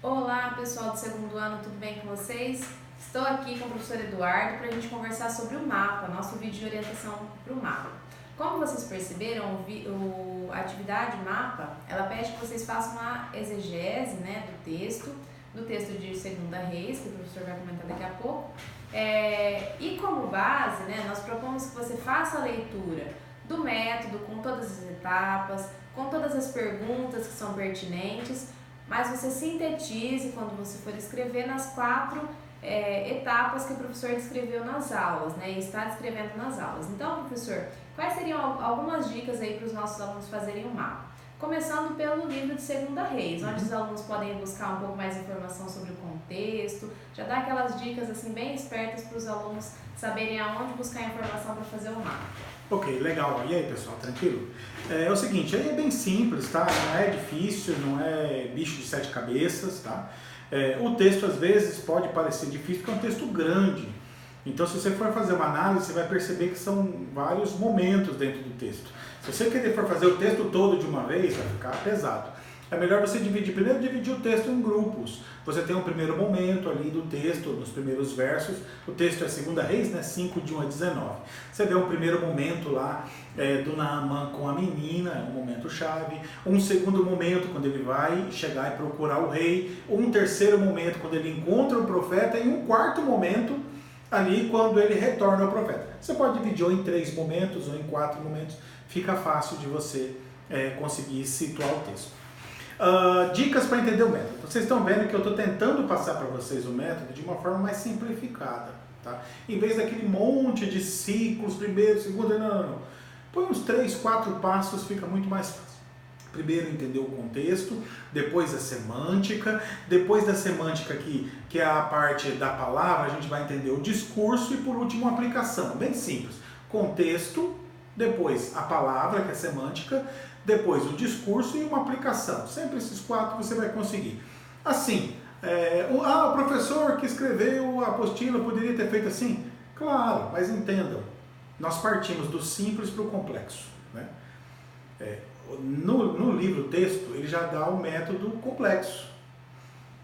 Olá pessoal do segundo ano, tudo bem com vocês? Estou aqui com o professor Eduardo para a gente conversar sobre o mapa, nosso vídeo de orientação para o mapa. Como vocês perceberam, a atividade mapa, ela pede que vocês façam a exegese, do texto de Segunda Reis, que o professor vai comentar daqui a pouco. E como base, nós propomos que você faça a leitura do método com todas as etapas, com todas as perguntas que são pertinentes, mas você sintetize quando você for escrever nas 4 etapas que o professor descreveu nas aulas, e está descrevendo nas aulas. Então, professor, quais seriam algumas dicas aí para os nossos alunos fazerem o mapa? Começando pelo livro de Segunda Reis, onde os alunos podem buscar um pouco mais de informação sobre o contexto, já dá aquelas dicas assim bem espertas para os alunos saberem aonde buscar informação para fazer o mapa. Ok, legal. E aí, pessoal, tranquilo? É o seguinte, aí é bem simples, tá? Não é difícil, não é bicho de 7 cabeças, tá? O texto, às vezes, pode parecer difícil porque é um texto grande. Então, se você for fazer uma análise, você vai perceber que são vários momentos dentro do texto. Se você querer for fazer o texto todo de uma vez, vai ficar pesado. É melhor você primeiro dividir o texto em grupos. Você tem um primeiro momento ali do texto, nos primeiros versos. O texto é Segunda Reis, 5 de 1 a 19. Você vê um primeiro momento lá do Naamã com a menina, um momento chave. Um segundo momento quando ele vai chegar e procurar o rei. Um terceiro momento quando ele encontra o profeta. E um quarto momento ali quando ele retorna ao profeta. Você pode dividir ou em 3 momentos ou em 4 momentos. Fica fácil de você conseguir situar o texto. Dicas para entender o método. Vocês estão vendo que eu estou tentando passar para vocês o método de uma forma mais simplificada. Tá? Em vez daquele monte de ciclos, primeiro, segundo, não. Põe uns 3, 4 passos, fica muito mais fácil. Primeiro entender o contexto, depois a semântica, depois da semântica que é a parte da palavra, a gente vai entender o discurso e por último a aplicação. Bem simples. Contexto, depois a palavra, que é semântica, depois o discurso e uma aplicação. Sempre esses 4 você vai conseguir. Assim, o professor que escreveu a apostila poderia ter feito assim? Claro, mas entendam, nós partimos do simples para o complexo. No livro texto, ele já dá o método complexo.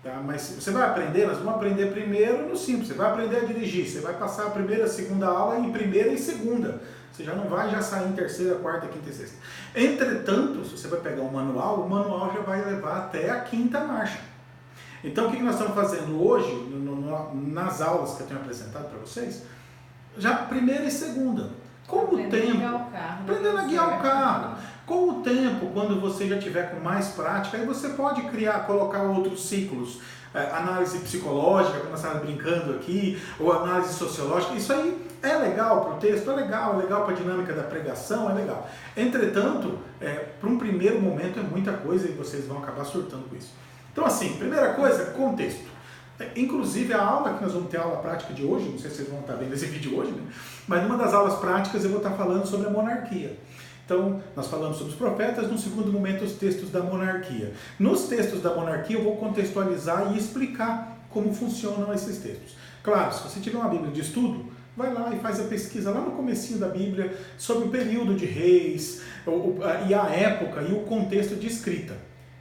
Tá? Mas você vai aprender, nós vamos aprender primeiro no simples. Você vai aprender a dirigir, você vai passar a primeira, a segunda aula em primeira e segunda. Você já não vai sair em terceira, quarta, quinta e sexta. Entretanto, se você vai pegar o manual já vai levar até a 5ª marcha. Então, o que nós estamos fazendo hoje, nas aulas que eu tenho apresentado para vocês, já primeira e segunda. Com o tempo, aprendendo a guiar o carro. Com o tempo, quando você já tiver com mais prática, aí você pode colocar outros ciclos. Análise psicológica, como nós estávamos brincando aqui, ou análise sociológica. Isso aí é legal para o texto, é legal para a dinâmica da pregação, é legal. Entretanto, para um primeiro momento é muita coisa e vocês vão acabar surtando com isso. Então, assim, primeira coisa, contexto. Inclusive, a aula que nós vamos ter, a aula prática de hoje, não sei se vocês vão estar vendo esse vídeo hoje, mas numa das aulas práticas eu vou estar falando sobre a monarquia. Então, nós falamos sobre os profetas, no segundo momento, os textos da monarquia. Nos textos da monarquia, eu vou contextualizar e explicar como funcionam esses textos. Claro, se você tiver uma Bíblia de estudo, vai lá e faz a pesquisa lá no comecinho da Bíblia sobre o período de reis, e a época e o contexto de escrita.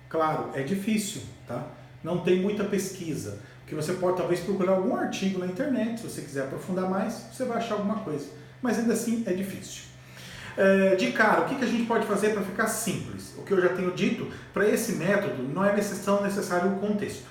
Claro, é difícil, tá? Não tem muita pesquisa. Porque você pode talvez procurar algum artigo na internet, se você quiser aprofundar mais, você vai achar alguma coisa. Mas ainda assim é difícil. De cara, o que a gente pode fazer para ficar simples? O que eu já tenho dito, para esse método não é necessário o contexto.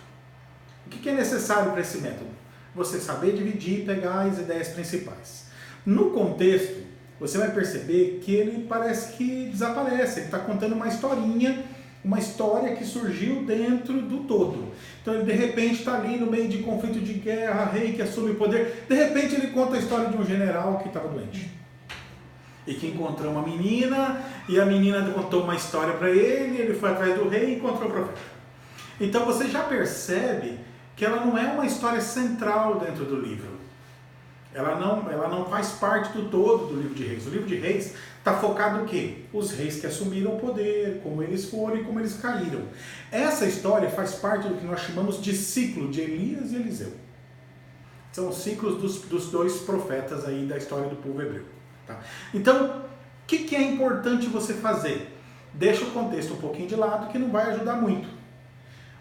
O que é necessário para esse método? Você saber dividir e pegar as ideias principais. No contexto, você vai perceber que ele parece que desaparece, ele está contando uma historinha, uma história que surgiu dentro do todo. Então ele de repente está ali no meio de conflito de guerra, rei que assume o poder, de repente ele conta a história de um general que estava doente. E que encontrou uma menina, e a menina contou uma história para ele foi atrás do rei e encontrou o profeta. Então você já percebe que ela não é uma história central dentro do livro. Ela não faz parte do todo do livro de Reis. O livro de Reis está focado no quê? Os reis que assumiram o poder, como eles foram e como eles caíram. Essa história faz parte do que nós chamamos de ciclo de Elias e Eliseu. São os ciclos dos 2 profetas aí da história do povo hebreu. Tá? Então, o que é importante você fazer? Deixa o contexto um pouquinho de lado, que não vai ajudar muito.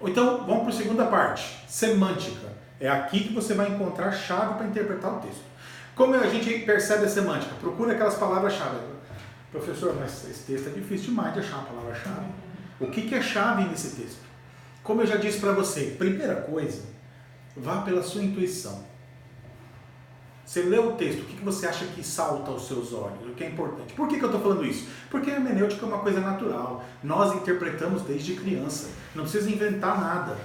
Ou então, vamos para a segunda parte, semântica. É aqui que você vai encontrar a chave para interpretar o texto. Como a gente percebe a semântica? Procura aquelas palavras-chave. Professor, mas esse texto é difícil demais de achar a palavra-chave. O que é chave nesse texto? Como eu já disse para você, primeira coisa, vá pela sua intuição. Você lê o texto, o que você acha que salta aos seus olhos? O que é importante? Por que eu estou falando isso? Porque a hermenêutica é uma coisa natural. Nós interpretamos desde criança. Não precisa inventar nada.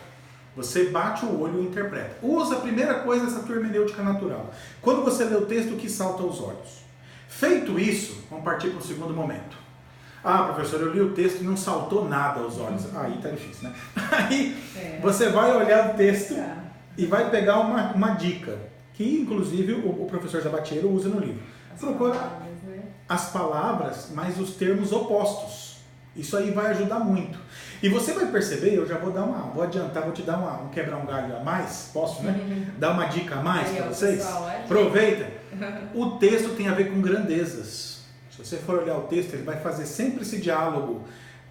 Você bate o olho e interpreta. Usa a primeira coisa essa tua hermenêutica natural. Quando você lê o texto, o que salta aos olhos? Feito isso, vamos partir para o segundo momento. Ah, professor, eu li o texto e não saltou nada aos olhos. Aí tá difícil, né? Aí você vai olhar o texto e vai pegar uma dica, que inclusive o professor Zabatiero usa no livro. Procura as palavras, mas os termos opostos. Isso aí vai ajudar muito. E você vai perceber, eu já vou te dar um quebrar um galho a mais, posso, né? Dar uma dica a mais para vocês? Aproveita. O texto tem a ver com grandezas. Se você for olhar o texto, ele vai fazer sempre esse diálogo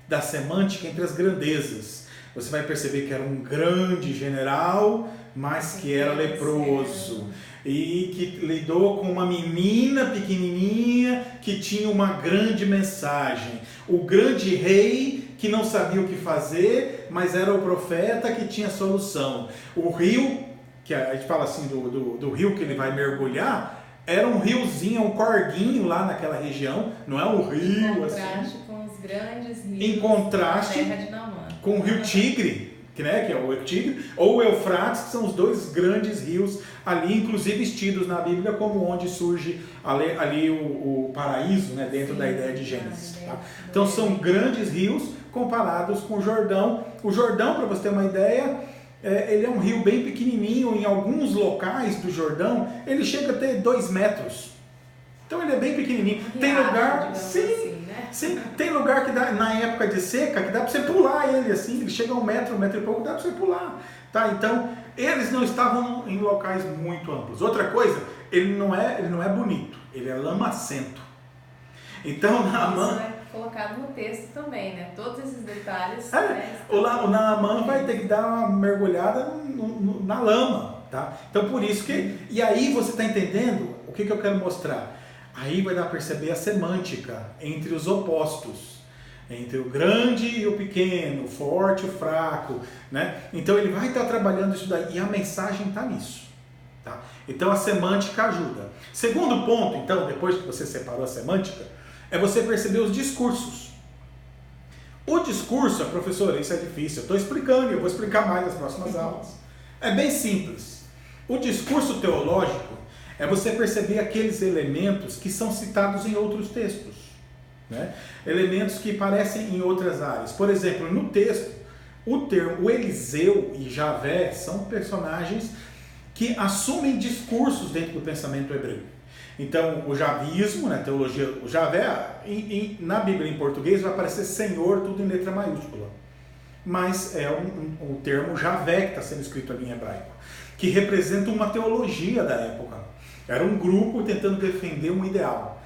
da semântica entre as grandezas. Você vai perceber que era um grande general, mas que era leproso. E que lidou com uma menina pequenininha que tinha uma grande mensagem. O grande rei que não sabia o que fazer, mas era o profeta que tinha solução. O rio, que a gente fala assim do rio que ele vai mergulhar, era um riozinho, um corguinho lá naquela região, não é um rio assim. Em contraste com os grandes rios. Em contraste da terra de Naamã. Com o rio Tigre, que é o Tigre, ou o Eufrates, que são os dois grandes rios ali, inclusive tidos na Bíblia como onde surge ali o paraíso, né, dentro da ideia de Gênesis. Tá? Então são grandes rios comparados com o Jordão. O Jordão, para você ter uma ideia, ele é um rio bem pequenininho. Em alguns locais do Jordão, ele chega a ter 2 metros. Então ele é bem pequenininho. Tem lugar, sim, tem lugar que dá, na época de seca, que dá para você pular ele assim, ele chega a 1 metro, 1 metro e pouco, dá para você pular. Tá? Então, eles não estavam em locais muito amplos. Outra coisa, ele não é bonito, ele é lamacento. Então, Naamã... Isso é colocado no texto também, né? Todos esses detalhes... O Naamã vai ter que dar uma mergulhada na lama, tá? Então, por isso que... E aí você está entendendo o que eu quero mostrar? Aí vai dar a perceber a semântica entre os opostos, entre o grande e o pequeno, o forte e o fraco, né? Então ele vai estar trabalhando isso daí e a mensagem está nisso, tá? Então a semântica ajuda. Segundo ponto, então, depois que você separou a semântica, é você perceber os discursos. O discurso, professora, isso é difícil, eu estou explicando e eu vou explicar mais nas próximas aulas. É bem simples. O discurso teológico é você perceber aqueles elementos que são citados em outros textos, né? Elementos que aparecem em outras áreas. Por exemplo, no texto, o Eliseu e Javé são personagens que assumem discursos dentro do pensamento hebreu. Então, o javismo, né, teologia, o Javé, na Bíblia em português vai aparecer Senhor, tudo em letra maiúscula. Mas é o termo Javé que está sendo escrito ali em hebraico, que representa uma teologia da época. Era um grupo tentando defender um ideal.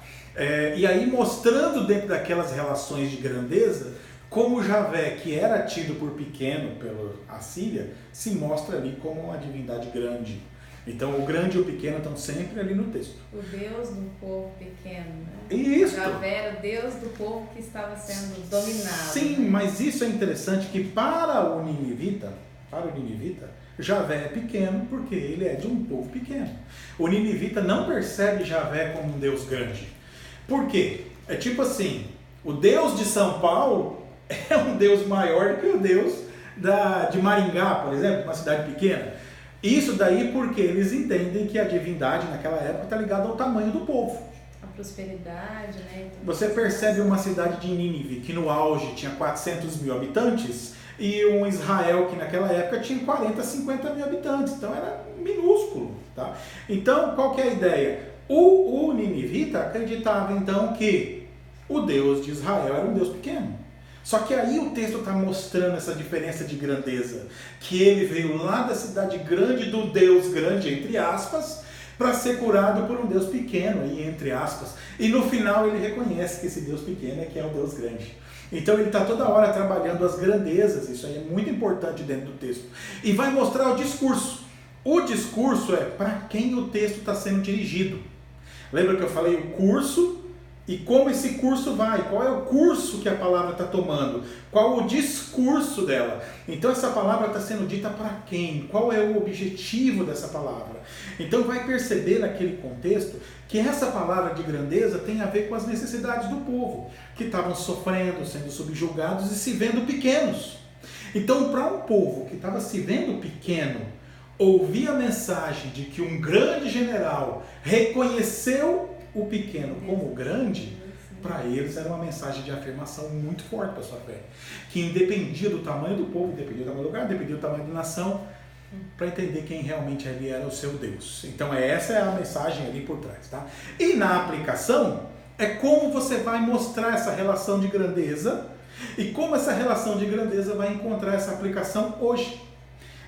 E aí mostrando dentro daquelas relações de grandeza, como Javé, que era tido por pequeno pela Assíria, se mostra ali como uma divindade grande. Então o grande e o pequeno estão sempre ali no texto. O Deus do povo pequeno, né? Isso. Javé era o Deus do povo que estava sendo dominado. Sim, né? Mas isso é interessante que para o Ninivita, Javé é pequeno porque ele é de um povo pequeno. O Ninivita não percebe Javé como um Deus grande. Por quê? É tipo assim, o Deus de São Paulo é um Deus maior do que o Deus de Maringá, por exemplo, uma cidade pequena. Isso daí porque eles entendem que a divindade naquela época está ligada ao tamanho do povo. A prosperidade, né? Você percebe uma cidade de Nínive que no auge tinha 400 mil habitantes e um Israel que naquela época tinha 40, 50 mil habitantes. Então era minúsculo. Tá? Então qual que é a ideia? O Ninivita acreditava então que o Deus de Israel era um Deus pequeno. Só que aí o texto está mostrando essa diferença de grandeza, que ele veio lá da cidade grande, do Deus grande, entre aspas, para ser curado por um Deus pequeno, aí, entre aspas. E no final ele reconhece que esse Deus pequeno é que é o Deus grande. Então ele está toda hora trabalhando as grandezas, isso aí é muito importante dentro do texto. E vai mostrar o discurso. O discurso é para quem o texto está sendo dirigido. Lembra que eu falei o curso e como esse curso vai? Qual é o curso que a palavra está tomando? Qual o discurso dela? Então essa palavra está sendo dita para quem? Qual é o objetivo dessa palavra? Então vai perceber naquele contexto que essa palavra de grandeza tem a ver com as necessidades do povo, que estavam sofrendo, sendo subjugados e se vendo pequenos. Então para um povo que estava se vendo pequeno, ouvir a mensagem de que um grande general reconheceu o pequeno como grande, para eles era uma mensagem de afirmação muito forte para a sua fé, que independia do tamanho do povo, independia do tamanho do lugar, independia do tamanho da nação, para entender quem realmente ali era o seu Deus. Então essa é a mensagem ali por trás, tá? E na aplicação é como você vai mostrar essa relação de grandeza e como essa relação de grandeza vai encontrar essa aplicação hoje,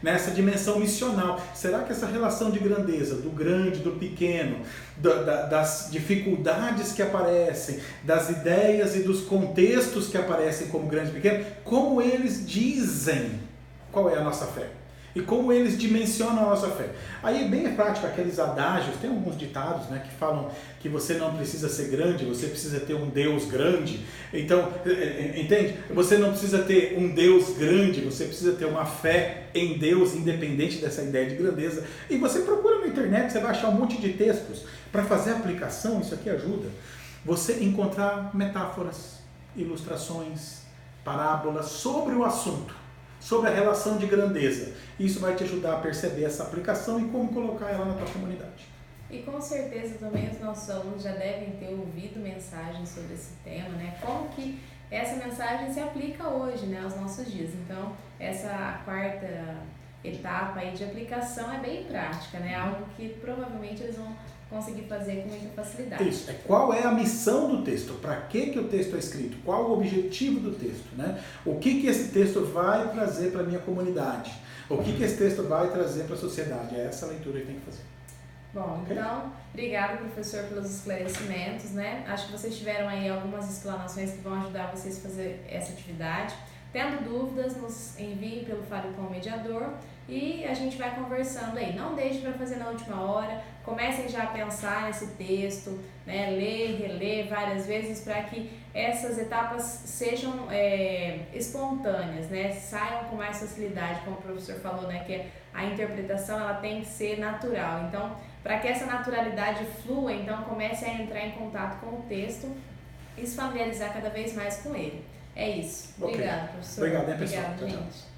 nessa dimensão missional. Será que essa relação de grandeza, do grande, do pequeno, das dificuldades que aparecem, das ideias e dos contextos que aparecem como grande e pequeno, como eles dizem qual é a nossa fé? E como eles dimensionam a nossa fé. Aí bem prático, aqueles adágios, tem alguns ditados, né, que falam que você não precisa ser grande, você precisa ter um Deus grande. Então, entende? Você não precisa ter um Deus grande, você precisa ter uma fé em Deus, independente dessa ideia de grandeza. E você procura na internet, você vai achar um monte de textos. Para fazer a aplicação, isso aqui ajuda. Você encontrar metáforas, ilustrações, parábolas sobre o assunto, sobre a relação de grandeza. Isso vai te ajudar a perceber essa aplicação e como colocar ela na tua comunidade. E com certeza também os nossos alunos já devem ter ouvido mensagens sobre esse tema, né? Como que essa mensagem se aplica hoje, né, aos nossos dias. Então, essa quarta etapa aí de aplicação é bem prática, né? Algo que provavelmente eles vão conseguir fazer com muita facilidade. Isso, qual é a missão do texto? Para que o texto é escrito? Qual o objetivo do texto? Né? O que esse texto vai trazer para a minha comunidade? O que esse texto vai trazer para a sociedade? É essa a leitura que tem que fazer. Bom, okay? Então, obrigado, professor, pelos esclarecimentos, né? Acho que vocês tiveram aí algumas explanações que vão ajudar vocês a fazer essa atividade. Tendo dúvidas, nos enviem pelo Fale com o Mediador e a gente vai conversando aí. Não deixe para fazer na última hora, comecem já a pensar nesse texto, né? Ler, reler várias vezes para que essas etapas sejam espontâneas, né? Saiam com mais facilidade, como o professor falou, né? Que a interpretação ela tem que ser natural. Então, para que essa naturalidade flua, então comece a entrar em contato com o texto e se familiarizar cada vez mais com ele. É isso. Obrigada, professor. Obrigado, pessoal. Obrigada, gente.